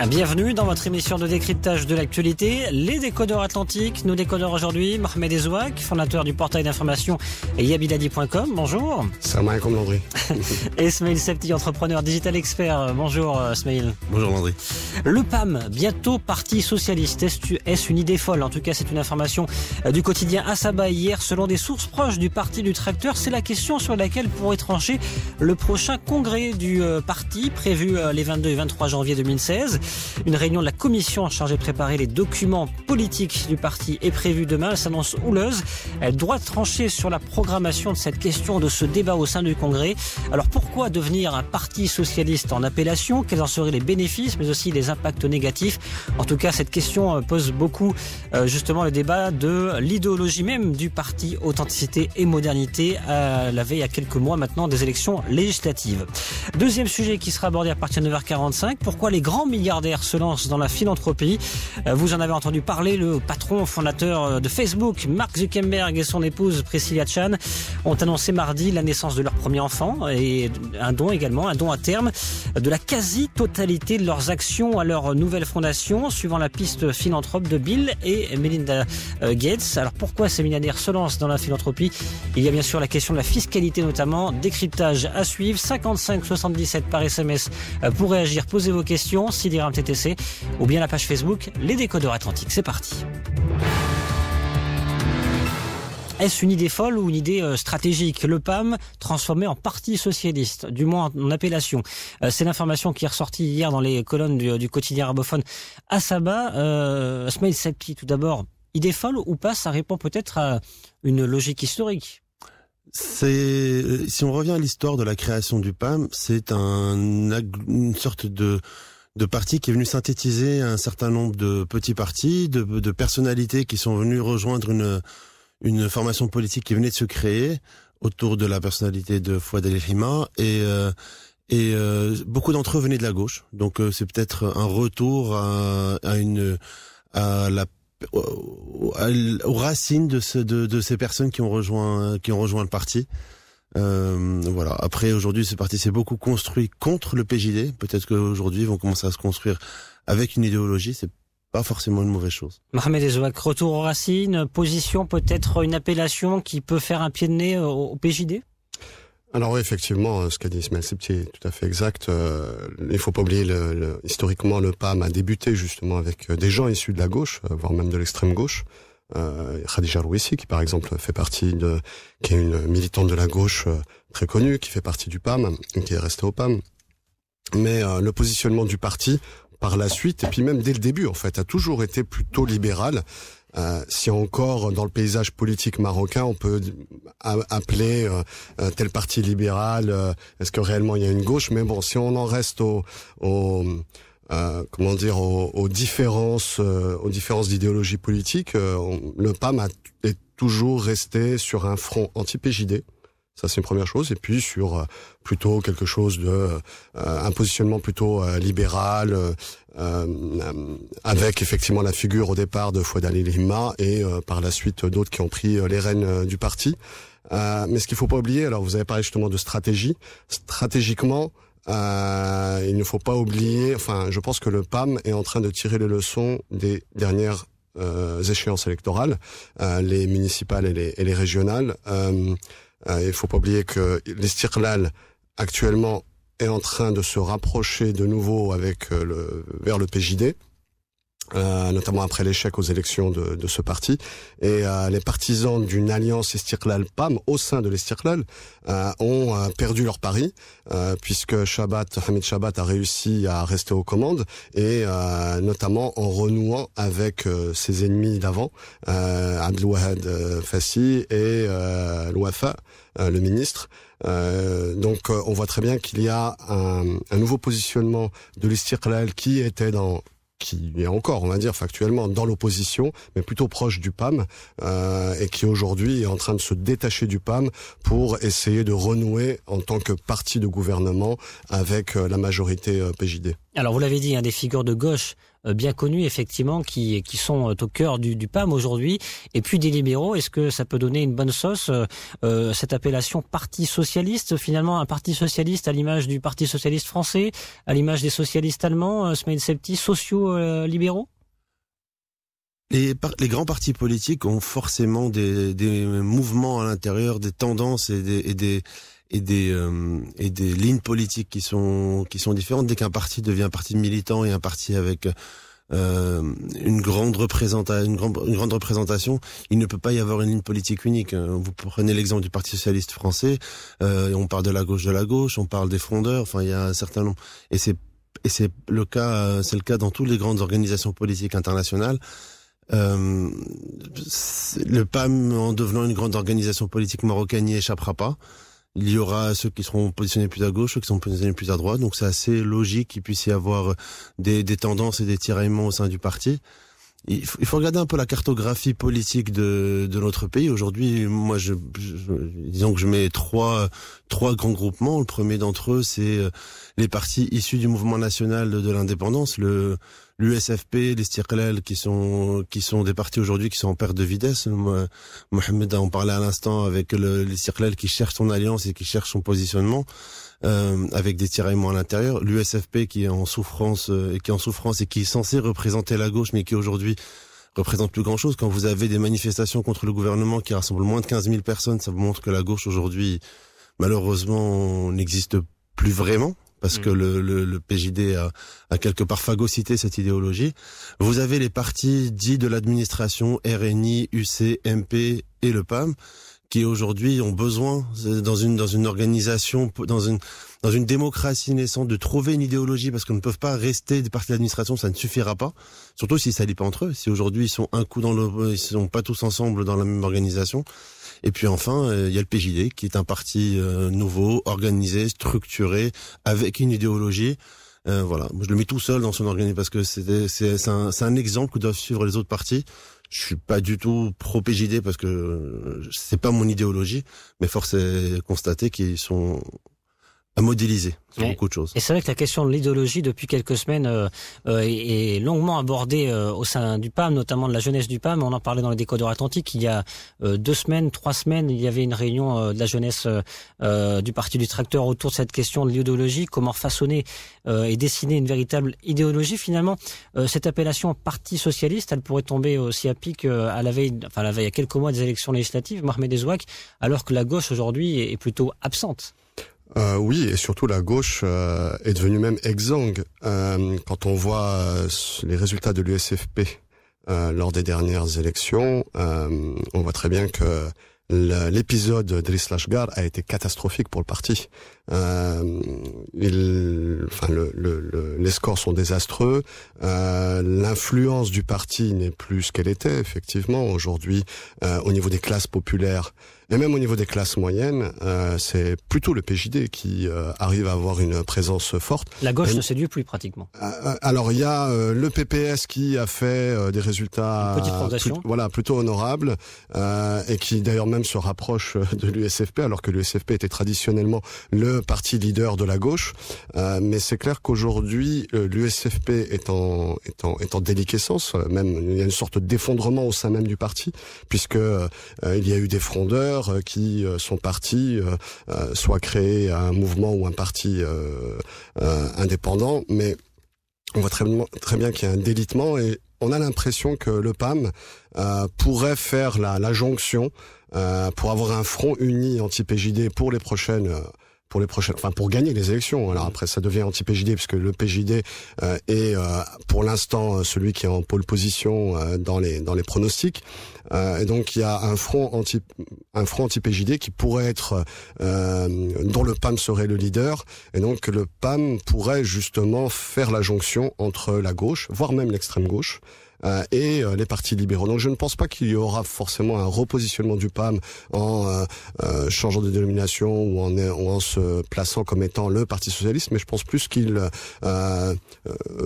Bienvenue dans votre émission de décryptage de l'actualité, les décodeurs atlantiques. Nos décodeurs aujourd'hui, Mohamed Ezouak, fondateur du portail d'information yabiladi.com. Bonjour. Salam alaikum Landry. Et Smaïl Septi, entrepreneur digital expert. Bonjour Smaïl. Bonjour Landry. Le PAM, bientôt parti socialiste. Est-ce une idée folle? En tout cas, c'est une information du quotidien Asaba hier. Selon des sources proches du parti du tracteur, c'est la question sur laquelle pourrait trancher le prochain congrès du parti, prévu les 22 et 23 janvier 2016. Une réunion de la commission chargée de préparer les documents politiques du parti est prévue demain. Elle s'annonce houleuse. Elle doit trancher sur la programmation de cette question, de ce débat au sein du Congrès. Alors pourquoi devenir un parti socialiste en appellation? Quels en seraient les bénéfices, mais aussi les impacts négatifs? En tout cas, cette question pose beaucoup justement le débat de l'idéologie même du parti Authenticité et Modernité à la veille, il y a quelques mois maintenant, des élections législatives. Deuxième sujet qui sera abordé à partir de 9h45. Pourquoi les grands milliardaires se lance dans la philanthropie? Vous en avez entendu parler, le patron fondateur de Facebook, Mark Zuckerberg, et son épouse Priscilla Chan ont annoncé mardi la naissance de leur premier enfant et un don également, un don à terme de la quasi-totalité de leurs actions à leur nouvelle fondation, suivant la piste philanthrope de Bill et Melinda Gates. Alors pourquoi ces milliardaires se lancent dans la philanthropie? Il y a bien sûr la question de la fiscalité notamment, décryptage à suivre, 55 77 par SMS pour réagir, poser vos questions, TTC, ou bien la page Facebook Les Décodeurs Atlantiques. C'est parti. Est-ce une idée folle ou une idée stratégique? Le PAM transformé en parti socialiste, du moins en appellation. C'est l'information qui est ressortie hier dans les colonnes du quotidien arabophone Asaba. Smaïl Septi, tout d'abord, idée folle ou pas? Ça répond peut-être à une logique historique. Si on revient à l'histoire de la création du PAM, c'est une sorte de parti qui est venu synthétiser un certain nombre de petits partis, de personnalités qui sont venues rejoindre une formation politique qui venait de se créer autour de la personnalité de Fouad El-Hima et beaucoup d'entre eux venaient de la gauche. Donc c'est peut-être un retour aux racines de ces personnes qui ont rejoint le parti. Voilà. Après, aujourd'hui, ce parti s'est beaucoup construit contre le PJD. Peut-être qu'aujourd'hui, ils vont commencer à se construire avec une idéologie. C'est pas forcément une mauvaise chose. Mohamed Ezouak, retour aux racines, position, peut-être une appellation qui peut faire un pied de nez au PJD? Alors oui, effectivement, ce qu'a dit Smaïl Septi est tout à fait exact. Il faut pas oublier, historiquement, le PAM a débuté justement avec des gens issus de la gauche, voire même de l'extrême gauche. Khadija Rouissi, qui par exemple qui est une militante de la gauche très connue, qui fait partie du PAM, qui est restée au PAM. Mais le positionnement du parti, par la suite, et puis même dès le début, en fait, a toujours été plutôt libéral. Si encore dans le paysage politique marocain, on peut appeler tel parti libéral, est-ce que réellement il y a une gauche? Mais bon, si on en reste aux différences d'idéologie politique, le PAM est toujours resté sur un front anti-PJD. Ça, c'est une première chose. Et puis sur plutôt quelque chose un positionnement plutôt libéral, avec effectivement la figure au départ de Fouad El-Hima et par la suite d'autres qui ont pris les rênes du parti. Mais ce qu'il faut pas oublier, alors vous avez parlé justement de stratégie. Stratégiquement, il ne faut pas oublier, enfin, je pense que le PAM est en train de tirer les leçons des dernières échéances électorales, les municipales et les régionales. Il faut pas oublier que l'Istiqlal actuellement est en train de se rapprocher de nouveau vers le PJD. Notamment après l'échec aux élections de ce parti, et les partisans d'une alliance Istiqlal-PAM au sein de l'Istiqlal ont perdu leur pari, puisque Hamid Chabat a réussi à rester aux commandes, et notamment en renouant avec ses ennemis d'avant, Abdelwahad Fassi et Louafa, le ministre. Donc on voit très bien qu'il y a un nouveau positionnement de l'Istiqlal qui est encore, on va dire, factuellement dans l'opposition, mais plutôt proche du PAM, et qui aujourd'hui est en train de se détacher du PAM pour essayer de renouer en tant que parti de gouvernement avec la majorité PJD. Alors vous l'avez dit, des figures de gauche bien connues effectivement qui sont au cœur du PAM aujourd'hui, et puis des libéraux. Est-ce que ça peut donner une bonne sauce, cette appellation Parti socialiste, finalement un parti socialiste à l'image du Parti socialiste français, à l'image des socialistes allemands, Smaïl Sebti, sociaux-libéraux? Les grands partis politiques ont forcément des mouvements à l'intérieur, des tendances et des lignes politiques qui sont différentes. Dès qu'un parti devient un parti militant et un parti avec une grande représentation, il ne peut pas y avoir une ligne politique unique. Vous prenez l'exemple du Parti socialiste français, on parle de la gauche, on parle des frondeurs, enfin il y a un certain nombre, et c'est le cas dans toutes les grandes organisations politiques internationales. Le PAM, en devenant une grande organisation politique marocaine, n'y échappera pas. Il y aura ceux qui seront positionnés plus à gauche, ceux qui seront positionnés plus à droite. Donc c'est assez logique qu'il puisse y avoir des tendances et des tiraillements au sein du parti. Il faut regarder un peu la cartographie politique de notre pays. Aujourd'hui, moi, disons que je mets trois grands groupements. Le premier d'entre eux, c'est les partis issus du mouvement national de l'indépendance, l'USFP, l'Istiqlal, qui sont des partis aujourd'hui qui sont en perte de vitesse. Mohamed en parlait à l'instant avec l'Istiqlal qui cherche son alliance et qui cherche son positionnement, avec des tiraillements à l'intérieur. L'USFP qui est en souffrance et qui est censé représenter la gauche, mais qui aujourd'hui représente plus grand chose. Quand vous avez des manifestations contre le gouvernement qui rassemblent moins de 15 000 personnes, ça vous montre que la gauche aujourd'hui, malheureusement, n'existe plus vraiment. Parce que le PJD a quelque part phagocyté cette idéologie. Vous avez les partis dits de l'administration, RNI, UC, MP et le PAM, qui aujourd'hui ont besoin, dans une organisation, dans une démocratie naissante, de trouver une idéologie, parce qu'on ne peuvent pas rester des partis d'administration, ça ne suffira pas. Surtout s'ils s'allient pas entre eux. Si aujourd'hui ils sont ils sont pas tous ensemble dans la même organisation. Et puis enfin, il y a le PJD, qui est un parti nouveau, organisé, structuré, avec une idéologie. Voilà, moi je le mets tout seul dans son organisation parce que c'est un exemple que doivent suivre les autres partis. Je suis pas du tout pro PJD parce que c'est pas mon idéologie, mais force est constater qu'ils sont à modéliser sur beaucoup de choses. Et c'est vrai que la question de l'idéologie depuis quelques semaines est longuement abordée au sein du PAM, notamment de la jeunesse du PAM. On en parlait dans les décodeurs atlantiques. Il y a 3 semaines, il y avait une réunion de la jeunesse du Parti du Tracteur autour de cette question de l'idéologie, comment façonner et dessiner une véritable idéologie. Finalement, cette appellation Parti socialiste, elle pourrait tomber aussi à pic à la veille, il y a quelques mois des élections législatives, Mohamed Ezouak, alors que la gauche aujourd'hui est plutôt absente. Oui, et surtout la gauche est devenue même exsangue. Quand on voit les résultats de l'USFP lors des dernières élections, on voit très bien que l'épisode d'Idriss Lachgar a été catastrophique pour le parti. Les scores sont désastreux. L'influence du parti n'est plus ce qu'elle était, effectivement. Aujourd'hui, au niveau des classes populaires, et même au niveau des classes moyennes, c'est plutôt le PJD qui arrive à avoir une présence forte. La gauche ne séduit plus pratiquement. Alors il y a le PPS qui a fait des résultats plutôt honorables et qui d'ailleurs même se rapproche de l'USFP, alors que l'USFP était traditionnellement le parti leader de la gauche. Mais c'est clair qu'aujourd'hui l'USFP est en déliquescence. Même il y a une sorte d'effondrement au sein même du parti, puisque il y a eu des frondeurs qui sont partis soit créer un mouvement ou un parti indépendant, mais on voit très bien qu'il y a un délitement et on a l'impression que le PAM pourrait faire la jonction pour avoir un front uni anti-PJD pour gagner les élections. Alors après, ça devient anti-PJD puisque le PJD est pour l'instant celui qui est en pole position dans les pronostics. Et donc il y a un front anti-PJD qui pourrait être dont le PAM serait le leader. Et donc le PAM pourrait justement faire la jonction entre la gauche, voire même l'extrême gauche, et les partis libéraux. Donc je ne pense pas qu'il y aura forcément un repositionnement du PAM en changeant de dénomination ou en se plaçant comme étant le Parti socialiste, mais je pense plus qu'il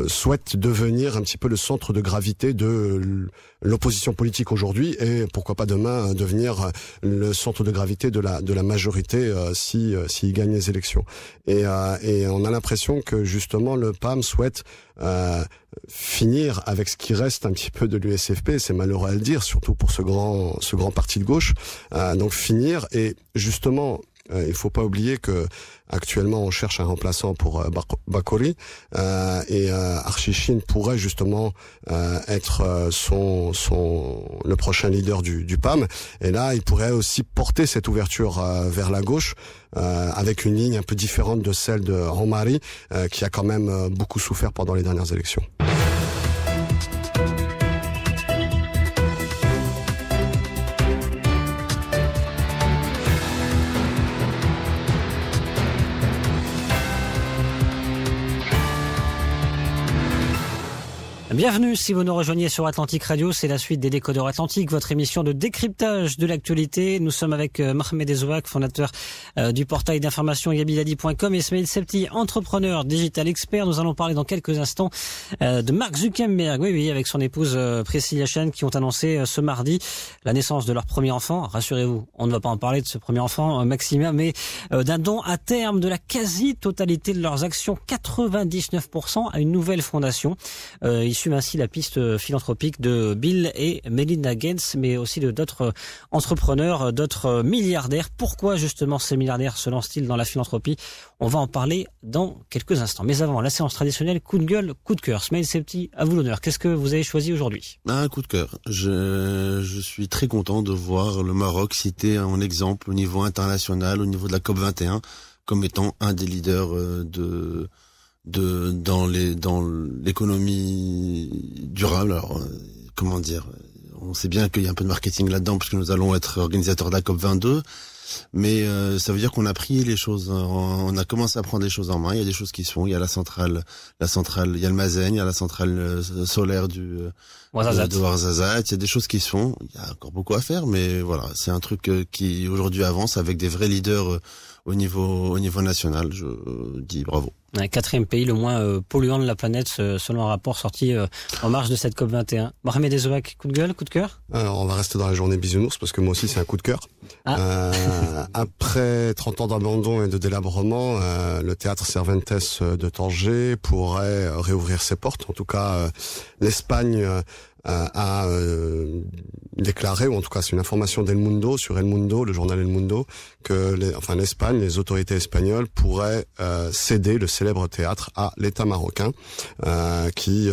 souhaite devenir un petit peu le centre de gravité de l'opposition politique aujourd'hui et pourquoi pas demain devenir le centre de gravité de la majorité s'il gagne les élections. Et on a l'impression que justement le PAM souhaite finir avec ce qui reste un petit peu de l'USFP, c'est malheureux à le dire, surtout pour ce grand parti de gauche. Donc finir et justement, il faut pas oublier que actuellement on cherche un remplaçant pour Bakori et Archichin pourrait justement être le prochain leader du PAM. Et là, il pourrait aussi porter cette ouverture vers la gauche avec une ligne un peu différente de celle de Romari qui a quand même beaucoup souffert pendant les dernières élections. Bienvenue si vous nous rejoignez sur Atlantic Radio, c'est la suite des Décodeurs Atlantiques, votre émission de décryptage de l'actualité. Nous sommes avec Mohamed Ezzouak, fondateur du portail d'information yabiladi.com et Ismail Septi, entrepreneur digital expert. Nous allons parler dans quelques instants de Mark Zuckerberg, oui, avec son épouse Priscilla Chan qui ont annoncé ce mardi la naissance de leur premier enfant. Rassurez-vous, on ne va pas en parler de ce premier enfant, Maxima, mais d'un don à terme de la quasi-totalité de leurs actions, 99% à une nouvelle fondation. Ils suivent ainsi la piste philanthropique de Bill et Melinda Gates, mais aussi de d'autres entrepreneurs, d'autres milliardaires. Pourquoi justement ces milliardaires se lancent-ils dans la philanthropie? On va en parler dans quelques instants. Mais avant, la séance traditionnelle, coup de gueule, coup de cœur. Smail Septi, à vous l'honneur. Qu'est-ce que vous avez choisi aujourd'hui? Un coup de cœur. Je suis très content de voir le Maroc cité en exemple au niveau international, au niveau de la COP21, comme étant un des leaders dans l'économie durable. Alors comment dire, on sait bien qu'il y a un peu de marketing là-dedans puisque nous allons être organisateurs de la COP22, mais ça veut dire qu'on a pris les choses, on a commencé à prendre les choses en main. Il y a des choses qui se font, il y a la centrale, il y a le Mazen, il y a la centrale solaire de Ouarzazate, il y a des choses qui se font, il y a encore beaucoup à faire, mais voilà, c'est un truc qui aujourd'hui avance avec des vrais leaders au niveau national. Je dis bravo. Un quatrième pays le moins polluant de la planète selon un rapport sorti en marge de cette COP21. Mohamed Ezzouak, coup de gueule, coup de cœur? Alors on va rester dans la journée bisounours parce que moi aussi c'est un coup de cœur. Après 30 ans d'abandon et de délabrement, le théâtre Cervantes de Tanger pourrait réouvrir ses portes. En tout cas, l'Espagne a déclaré, ou en tout cas c'est une information d'El Mundo, sur El Mundo, le journal El Mundo, que l'Espagne, les autorités espagnoles pourraient céder le célèbre théâtre à l'État marocain, qui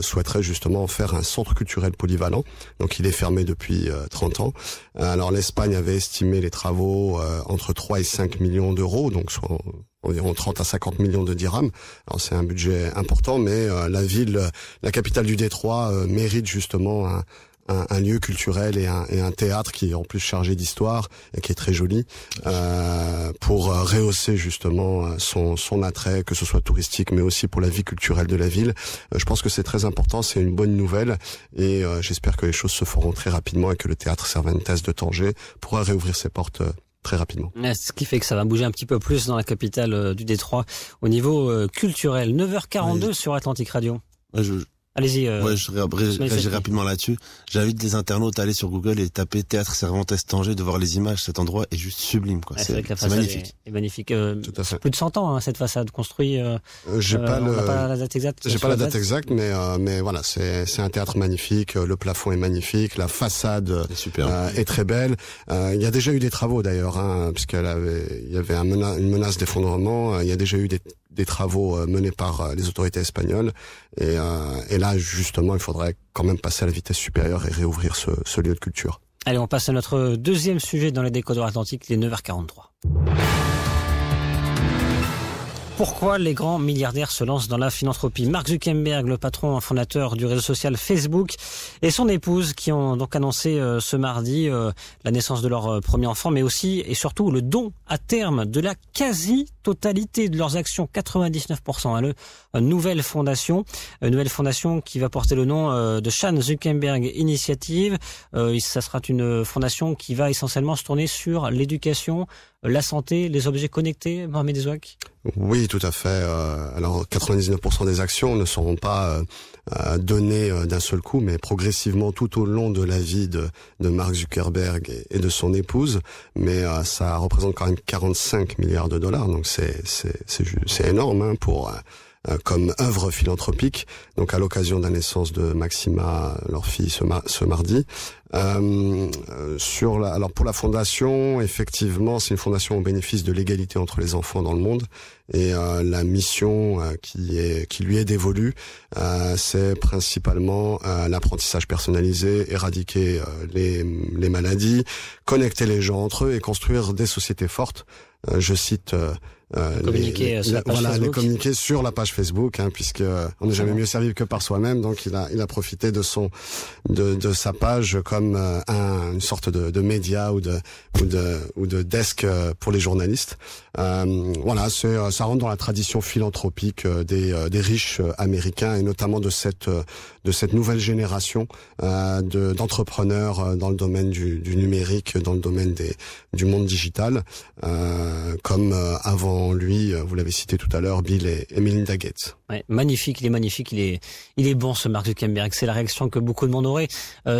souhaiterait justement faire un centre culturel polyvalent. Donc il est fermé depuis 30 ans. Alors l'Espagne avait estimé les travaux entre 3 et 5 millions d'euros, donc soit environ 30 à 50 millions de dirhams. Alors c'est un budget important, mais la capitale du Détroit mérite justement un lieu culturel et un théâtre qui est en plus chargé d'histoire et qui est très joli, pour rehausser justement son attrait, que ce soit touristique mais aussi pour la vie culturelle de la ville. Je pense que c'est très important, c'est une bonne nouvelle et j'espère que les choses se feront très rapidement et que le théâtre Cervantes de Tanger pourra réouvrir ses portes très rapidement. Ce qui fait que ça va bouger un petit peu plus dans la capitale du Détroit au niveau culturel. 9h42 sur Atlantic Radio. Allez-y. Je réagis rapidement là-dessus. J'invite les internautes à aller sur Google et taper Théâtre Cervantes Tanger, de voir les images. Cet endroit est juste sublime, quoi. C'est vrai que la façade magnifique. Est magnifique. Tout à fait. Plus de 100 ans, cette façade construite. J'ai pas la date exacte. J'ai pas la date exacte, mais voilà, c'est un théâtre magnifique. Le plafond est magnifique, la façade est très belle. Il y a déjà eu des travaux d'ailleurs, il y avait une menace d'effondrement. Il y a déjà eu des travaux menés par les autorités espagnoles et là justement il faudrait quand même passer à la vitesse supérieure et réouvrir ce lieu de culture. Allez, on passe à notre deuxième sujet dans les Décodeurs Atlantiques, les 9h43. Pourquoi les grands milliardaires se lancent dans la philanthropie? Mark Zuckerberg, le patron fondateur du réseau social Facebook, et son épouse qui ont donc annoncé ce mardi la naissance de leur premier enfant, mais aussi et surtout le don à terme de la quasi-totalité totalité de leurs actions, 99%, à une nouvelle fondation qui va porter le nom de Chan Zuckerberg Initiative. Ça sera une fondation qui va essentiellement se tourner sur l'éducation, la santé, les objets connectés, Mohamed Ezouak. Oui, tout à fait. Alors, 99% des actions ne seront pas données d'un seul coup, mais progressivement tout au long de la vie de Mark Zuckerberg et de son épouse. Mais ça représente quand même 45 milliards de dollars, donc c'est énorme hein, pour comme œuvre philanthropique. Donc à l'occasion de la naissance de Maxima, leur fille, ce mardi. Alors pour la fondation, effectivement, c'est une fondation au bénéfice de l'égalité entre les enfants dans le monde. Et la mission qui lui est dévolue, c'est principalement l'apprentissage personnalisé, éradiquer les maladies, connecter les gens entre eux et construire des sociétés fortes. Je cite communiquer sur la page Facebook. Les communiquer sur la page Facebook, hein, puisque on n'est jamais mieux servi que par soi-même. Donc il a profité de sa page comme une sorte de média ou de desk pour les journalistes. Voilà, ça rentre dans la tradition philanthropique des riches américains et notamment de cette nouvelle génération d'entrepreneurs dans le domaine du numérique, dans le domaine du monde digital, comme avant lui, vous l'avez cité tout à l'heure, Bill et Melinda Gates. Ouais, magnifique, il est magnifique, il est bon ce Mark Zuckerberg. C'est la réaction que beaucoup de monde aurait,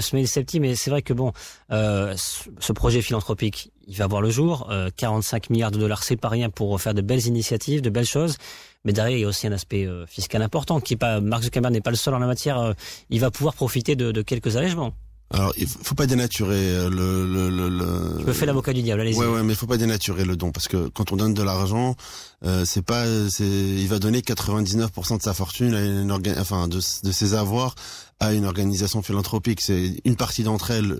Smail Septi, mais c'est vrai que bon, ce projet philanthropique, il va voir le jour. 45 milliards de dollars, c'est pas rien pour faire de belles initiatives, de belles choses. Mais derrière, il y a aussi un aspect fiscal important qui est pas, Mark Zuckerberg n'est pas le seul en la matière. Il va pouvoir profiter de quelques allègements. Alors, il faut pas dénaturer Je me fais l'avocat du diable, allez-y. Ouais, mais il faut pas dénaturer le don, parce que quand on donne de l'argent, il va donner 99% de sa fortune à de ses avoirs à une organisation philanthropique. C'est une partie d'entre elles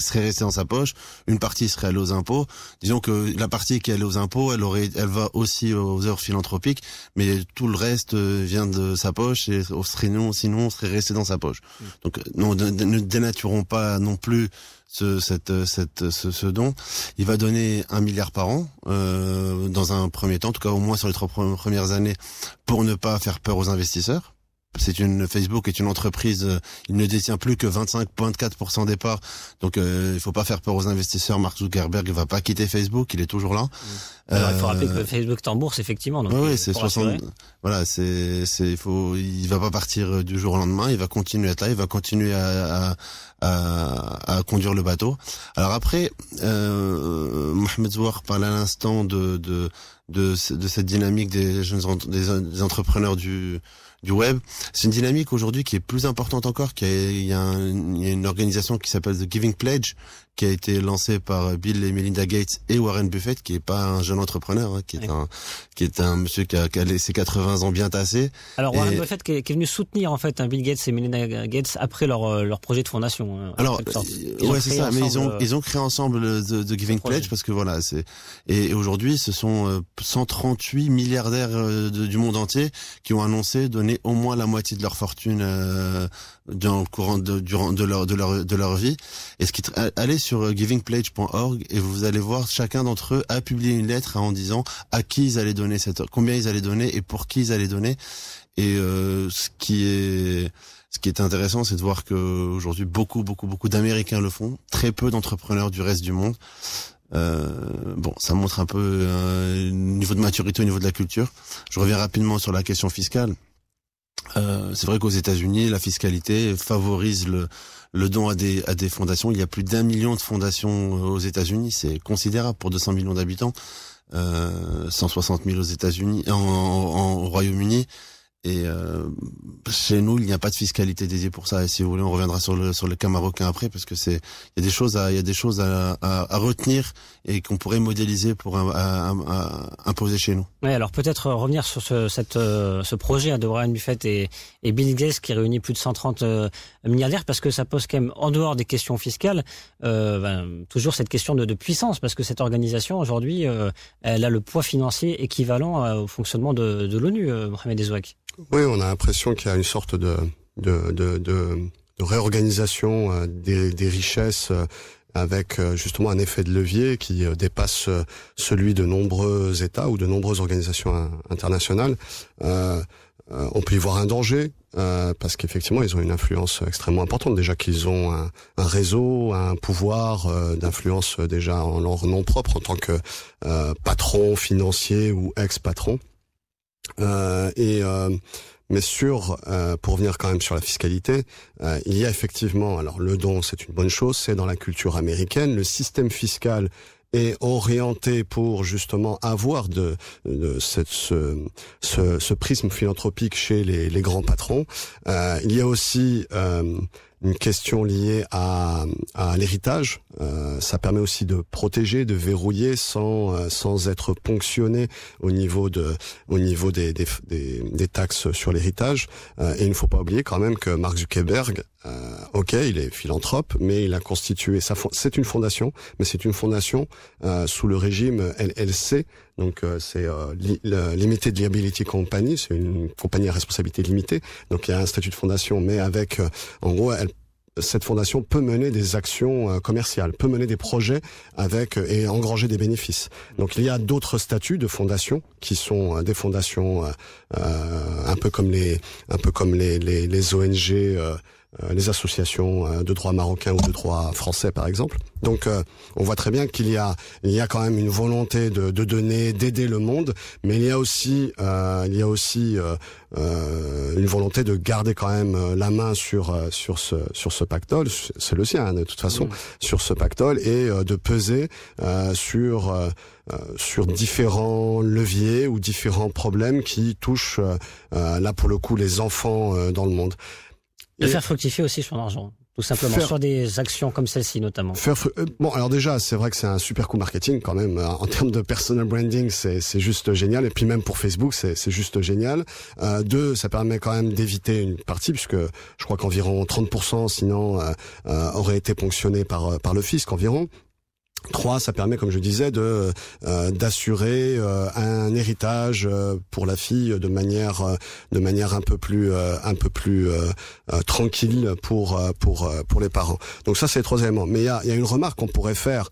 serait restée dans sa poche, une partie serait allée aux impôts. Disons que la partie qui est allée aux impôts, elle va aussi aux œuvres philanthropiques, mais tout le reste vient de sa poche et sinon serait resté dans sa poche. Donc non, ne dénaturons pas non plus ce don. Il va donner 1 milliard par an dans un premier temps, en tout cas au moins sur les 3 premières années, pour ne pas faire peur aux investisseurs. Facebook est une entreprise, il ne détient plus que 25,4% des parts, donc il faut pas faire peur aux investisseurs. Mark Zuckerberg ne va pas quitter Facebook, il est toujours là. Alors il faut rappeler que Facebook est en bourse effectivement. Donc oui, c'est 60. Voilà, il va pas partir du jour au lendemain, il va continuer à être là, il va continuer à conduire le bateau. Alors après, Mohamed Zouar parlait à l'instant de cette dynamique des jeunes des entrepreneurs du web. C'est une dynamique aujourd'hui qui est plus importante encore. Il y a une organisation qui s'appelle The Giving Pledge, qui a été lancée par Bill et Melinda Gates et Warren Buffett, qui est pas un jeune entrepreneur, hein, qui est un monsieur qui a ses 80 ans bien tassés. Alors Warren Buffett qui est venu soutenir en fait Bill Gates et Melinda Gates après leur projet de fondation. Alors ouais, c'est ça, mais ils ont créé ensemble The Giving Pledge parce que voilà, et aujourd'hui ce sont 138 milliardaires du monde entier qui ont annoncé donner au moins la moitié de leur fortune dans le courant de leur vie. Et allez sur givingpledge.org et vous allez voir, chacun d'entre eux a publié une lettre en disant à qui ils allaient donner combien ils allaient donner et pour qui ils allaient donner. Et ce qui est intéressant, c'est de voir que aujourd'hui beaucoup d'Américains le font, très peu d'entrepreneurs du reste du monde. Bon, ça montre un peu le niveau de maturité au niveau de la culture. Je reviens rapidement sur la question fiscale. C'est vrai qu'aux États-Unis, la fiscalité favorise le don à des fondations. Il y a plus d'1 million de fondations aux États-Unis, c'est considérable pour 200 millions d'habitants. 160 000 aux États-Unis, au Royaume-Uni. Et chez nous, il n'y a pas de fiscalité dédiée pour ça. Et si vous voulez, on reviendra sur le cas marocain après, parce que il y a des choses à retenir et qu'on pourrait modéliser pour imposer chez nous. Oui, alors peut-être revenir sur ce projet de Warren Buffett et Bill Gates qui réunit plus de 130 milliardaires, parce que ça pose quand même, en dehors des questions fiscales, toujours cette question de puissance, parce que cette organisation aujourd'hui, elle a le poids financier équivalent au fonctionnement de l'ONU, Mohamed Ezouak. Oui, on a l'impression qu'il y a une sorte de réorganisation des richesses avec justement un effet de levier qui dépasse celui de nombreux États ou de nombreuses organisations internationales. On peut y voir un danger parce qu'effectivement ils ont une influence extrêmement importante, déjà qu'ils ont un réseau, un pouvoir d'influence déjà en leur nom propre en tant que patron financier ou ex-patron. Mais pour revenir quand même sur la fiscalité, il y a effectivement, alors le don c'est une bonne chose, c'est dans la culture américaine, le système fiscal est orienté pour justement avoir ce prisme philanthropique chez les grands patrons. Il y a aussi une question liée à l'héritage. Ça permet aussi de protéger, de verrouiller sans être ponctionné au niveau des taxes sur l'héritage. Et il ne faut pas oublier quand même que Mark Zuckerberg, il est philanthrope, mais il a constitué c'est une fondation, mais c'est une fondation sous le régime LLC. Donc c'est Limited Liability Company, c'est une compagnie à responsabilité limitée. Donc il y a un statut de fondation, mais avec en gros cette fondation peut mener des actions commerciales, peut mener des projets et engranger des bénéfices. Donc il y a d'autres statuts de fondation qui sont des fondations un peu comme les ONG, les associations de droit marocain ou de droit français par exemple. Donc on voit très bien qu'il y a quand même une volonté de donner, d'aider le monde, mais il y a aussi une volonté de garder quand même la main sur ce pactole, c'est le sien de toute façon, sur ce pactole et de peser sur différents leviers ou différents problèmes qui touchent là pour le coup les enfants dans le monde. De faire fructifier aussi son argent, tout simplement, sur des actions comme celle-ci notamment. Bon, alors déjà, c'est vrai que c'est un super coup marketing quand même. En termes de personal branding, c'est juste génial. Et puis même pour Facebook, c'est juste génial. Deux, ça permet quand même d'éviter une partie, puisque je crois qu'environ 30% sinon auraient été ponctionnés par le fisc environ. 3, ça permet, comme je disais, d'assurer un héritage pour la fille de manière un peu plus tranquille pour les parents. Donc ça, c'est les 3 éléments. Mais il y a une remarque qu'on pourrait faire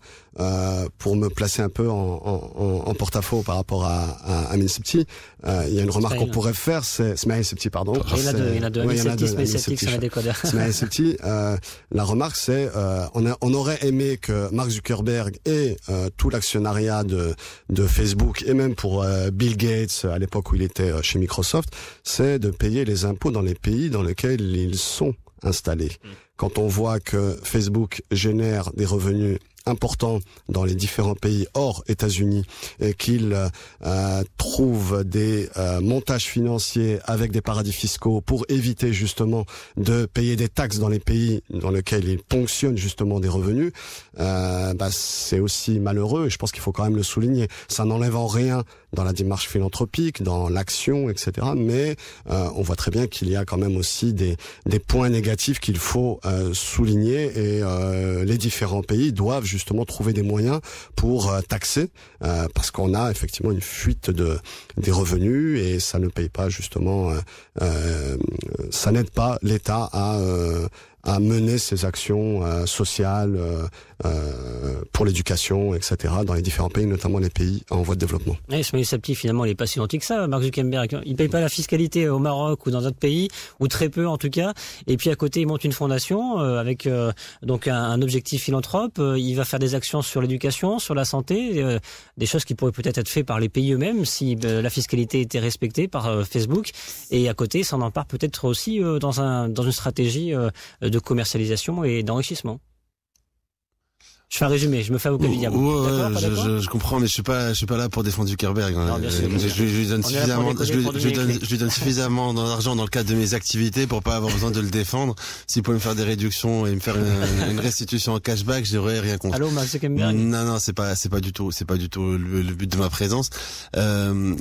pour me placer un peu en porte-à-faux par rapport à Amin Sebti. Il y a une remarque qu'on pourrait faire, c'est Smaïl Sebti, pardon. Il y en a deux. Amin Sebti, Smaïl Sebti, c'est un décodeur. Smaïl Sebti, la remarque, c'est on aurait aimé que Mark Zuckerberg et tout l'actionnariat de Facebook et même pour Bill Gates à l'époque où il était chez Microsoft, c'est de payer les impôts dans les pays dans lesquels ils sont installés. Quand on voit que Facebook génère des revenus importants dans les différents pays hors États-Unis et qu'il trouve des montages financiers avec des paradis fiscaux pour éviter justement de payer des taxes dans les pays dans lesquels il ponctionne justement des revenus, c'est aussi malheureux et je pense qu'il faut quand même le souligner. Ça n'enlève en rien dans la démarche philanthropique, dans l'action, etc. Mais on voit très bien qu'il y a quand même aussi des points négatifs qu'il faut souligner et les différents pays doivent justement trouver des moyens pour taxer parce qu'on a effectivement une fuite des revenus et ça ne paye pas justement ça n'aide pas l'État à mener ses actions sociales pour l'éducation, etc. dans les différents pays, notamment les pays en voie de développement. Et Smaïl Sebti, finalement, il est pas si gentil que ça, Mark Zuckerberg. Il paye pas la fiscalité au Maroc ou dans d'autres pays, ou très peu en tout cas. Et puis à côté, il monte une fondation avec donc un objectif philanthrope. Il va faire des actions sur l'éducation, sur la santé, des choses qui pourraient peut-être être faites par les pays eux-mêmes si la fiscalité était respectée par Facebook. Et à côté, ça en empare peut-être aussi dans une stratégie de commercialisation et d'enrichissement. Je fais un résumé, je me fais avocat du diable. Je comprends, mais je suis pas là pour défendre Zuckerberg. Non, bien sûr. Je lui donne suffisamment d'argent dans le cadre de mes activités pour pas avoir besoin de le défendre. S'il pouvait me faire des réductions et me faire une restitution en cashback, j'aurais rien contre. Allô, Mark Zuckerberg? Non, c'est pas du tout le but de ma présence. Il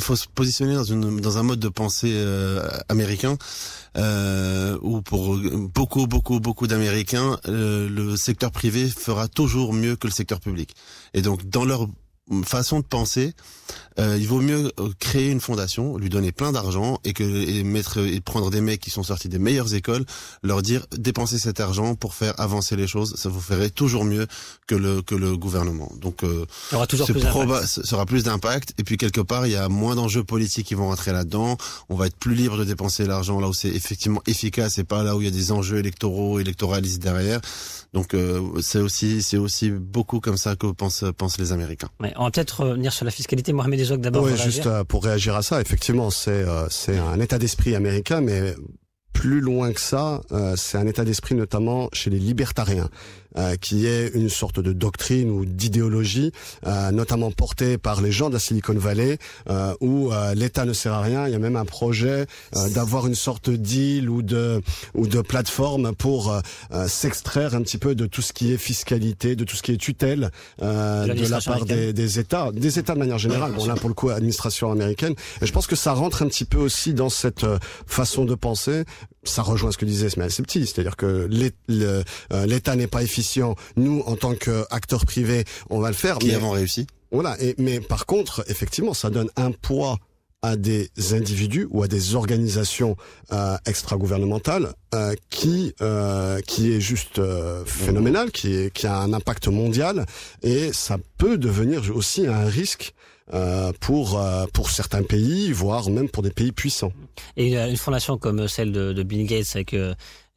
faut se positionner dans un mode de pensée américain. Où pour beaucoup d'Américains, le secteur privé fera toujours mieux que le secteur public. Et donc, dans leur façon de penser, il vaut mieux créer une fondation, lui donner plein d'argent et prendre des mecs qui sont sortis des meilleures écoles, leur dire dépensez cet argent pour faire avancer les choses, ça vous ferait toujours mieux que le gouvernement. Donc il y aura toujours sera plus d'impact, et puis quelque part il y a moins d'enjeux politiques qui vont rentrer là-dedans. On va être plus libre de dépenser l'argent là où c'est effectivement efficace et pas là où il y a des enjeux électoralistes derrière. Donc c'est aussi beaucoup comme ça que pensent les Américains. Ouais, on va peut-être revenir sur la fiscalité. Mohamed Ezouak d'abord. Oui, juste pour réagir à ça, effectivement, c'est un état d'esprit américain, mais plus loin que ça, c'est un état d'esprit notamment chez les libertariens, qui est une sorte de doctrine ou d'idéologie, notamment portée par les gens de la Silicon Valley, où l'État ne sert à rien. Il y a même un projet d'avoir une sorte de deal ou de plateforme pour s'extraire un petit peu de tout ce qui est fiscalité, de tout ce qui est tutelle de la part des États de manière générale. Bon là pour le coup administration américaine. Et je pense que ça rentre un petit peu aussi dans cette façon de penser. Ça rejoint ce que disait Ismaël Septi, c'est-à-dire que l'État n'est pas efficient. Nous, en tant qu'acteurs privés, on va le faire. Qui avons réussi. Voilà. Mais par contre, effectivement, ça donne un poids à des individus ou à des organisations extra-gouvernementales qui est juste phénoménal, qui a un impact mondial, et ça peut devenir aussi un risque pour certains pays, voire même pour des pays puissants. Et une fondation comme celle de Bill Gates avec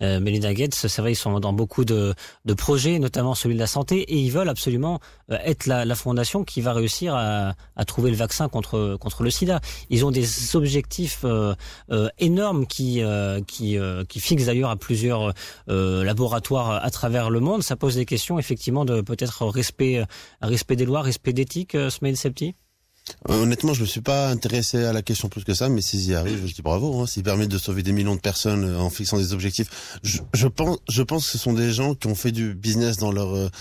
Melinda Gates, c'est vrai, ils sont dans beaucoup de projets, notamment celui de la santé, et ils veulent absolument être la fondation qui va réussir à trouver le vaccin contre le sida. Ils ont des objectifs énormes qui fixent d'ailleurs à plusieurs laboratoires à travers le monde. Ça pose des questions effectivement de peut-être respect des lois, respect d'éthique, Ismaël Septi. Honnêtement, je me suis pas intéressé à la question plus que ça, mais s'ils y arrivent, je dis bravo. Hein, s'ils permettent de sauver des millions de personnes en fixant des objectifs, je pense que ce sont des gens qui ont fait du business dans leur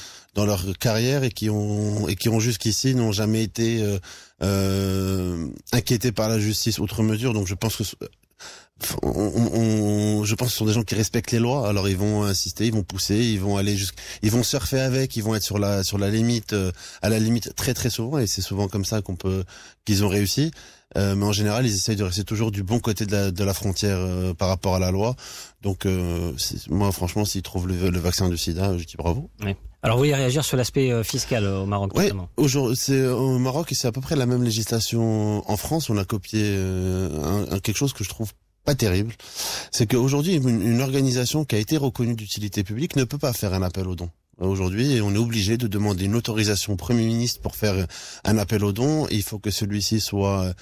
carrière et qui ont jusqu'ici n'ont jamais été inquiétés par la justice outre mesure. Donc je pense que je pense que ce sont des gens qui respectent les lois. Alors ils vont insister, ils vont pousser, ils vont surfer avec, ils vont être sur la limite, à la limite très très souvent, et c'est souvent comme ça qu'ils ont réussi. Mais en général, ils essayent de rester toujours du bon côté de la frontière par rapport à la loi. Donc moi, franchement, s'ils trouvent le vaccin du sida, je dis bravo. Oui. Alors vous voulez réagir sur l'aspect fiscal au Maroc, notamment? Oui, aujourd'hui, c'est au Maroc, et c'est à peu près la même législation en France. On a copié quelque chose que je trouve pas terrible. C'est qu'aujourd'hui, une organisation qui a été reconnue d'utilité publique ne peut pas faire un appel aux dons. Aujourd'hui, on est obligé de demander une autorisation au Premier ministre pour faire un appel aux dons. Il faut que celui-ci soit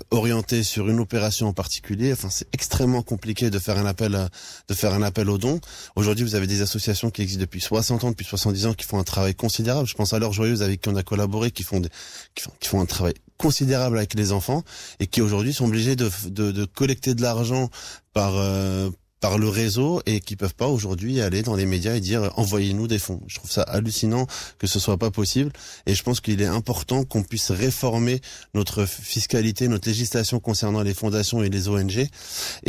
orienté sur une opération en particulier. Enfin, c'est extrêmement compliqué de faire un appel aux dons. Aujourd'hui, vous avez des associations qui existent depuis 60 ans, depuis 70 ans, qui font un travail considérable. Je pense à l'Heure Joyeuse, avec qui on a collaboré, qui font un travail considérable avec les enfants, et qui aujourd'hui sont obligés de collecter de l'argent par le réseau, et qui peuvent pas aujourd'hui aller dans les médias et dire envoyez-nous des fonds. Je trouve ça hallucinant que ce soit pas possible, et je pense qu'il est important qu'on puisse réformer notre fiscalité, notre législation concernant les fondations et les ONG, et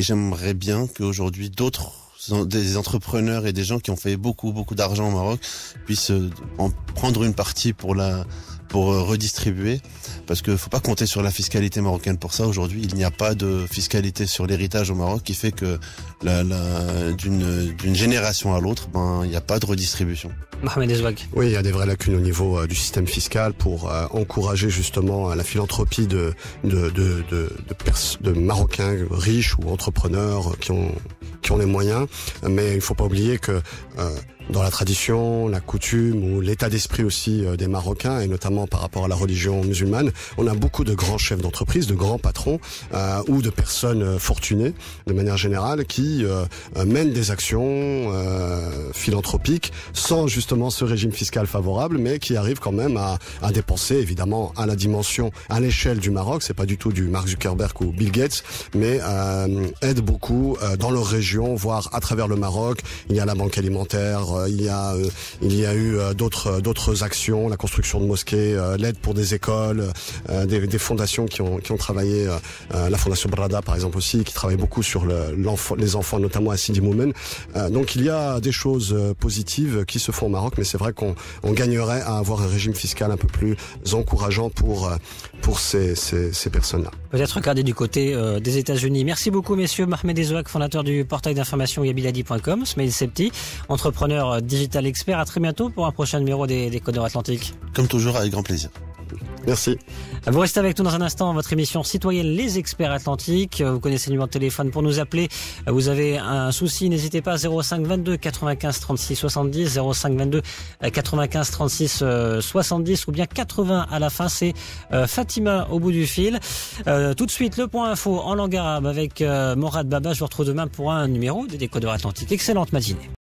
j'aimerais bien qu'aujourd'hui des entrepreneurs et des gens qui ont fait beaucoup d'argent au Maroc puissent en prendre une partie pour redistribuer, parce que faut pas compter sur la fiscalité marocaine pour ça. Aujourd'hui, il n'y a pas de fiscalité sur l'héritage au Maroc, qui fait que d'une génération à l'autre, il n'y a pas de redistribution. Mohamed Ezouak. Oui, il y a des vraies lacunes au niveau du système fiscal pour encourager justement la philanthropie de Marocains riches ou entrepreneurs qui ont les moyens. Mais il faut pas oublier que dans la tradition, la coutume ou l'état d'esprit aussi des Marocains, et notamment par rapport à la religion musulmane, on a beaucoup de grands chefs d'entreprise, de grands patrons ou de personnes fortunées de manière générale qui mènent des actions philanthropiques sans justement ce régime fiscal favorable, mais qui arrivent quand même à dépenser, évidemment à la dimension, à l'échelle du Maroc. C'est pas du tout du Mark Zuckerberg ou Bill Gates, mais aident beaucoup dans leur région, voire à travers le Maroc. Il y a la banque alimentaire Alors il y a eu d'autres actions, la construction de mosquées, l'aide pour des écoles, des fondations qui ont travaillé, la fondation Brada par exemple aussi, qui travaille beaucoup sur les enfants, notamment à Sidi Moumen. Donc il y a des choses positives qui se font au Maroc, mais c'est vrai qu'on gagnerait à avoir un régime fiscal un peu plus encourageant pour ces personnes-là. Peut-être regarder du côté des États-Unis. Merci beaucoup, messieurs. Mohamed Ezouak, fondateur du portail d'information yabiladi.com, Smaïl Septi, entrepreneur digital expert. À très bientôt pour un prochain numéro des Codeurs Atlantiques. Comme toujours, avec grand plaisir. Merci. Vous restez avec nous dans un instant, votre émission citoyenne Les Experts Atlantiques. Vous connaissez le numéro de téléphone pour nous appeler. Vous avez un souci, n'hésitez pas, 05 22 95 36 70, 05 22 95 36 70 ou bien 80 à la fin. C'est Fatima au bout du fil. Tout de suite, le point info en langue arabe avec Morad Baba. Je vous retrouve demain pour un numéro des Décodeurs Atlantiques. Excellente matinée.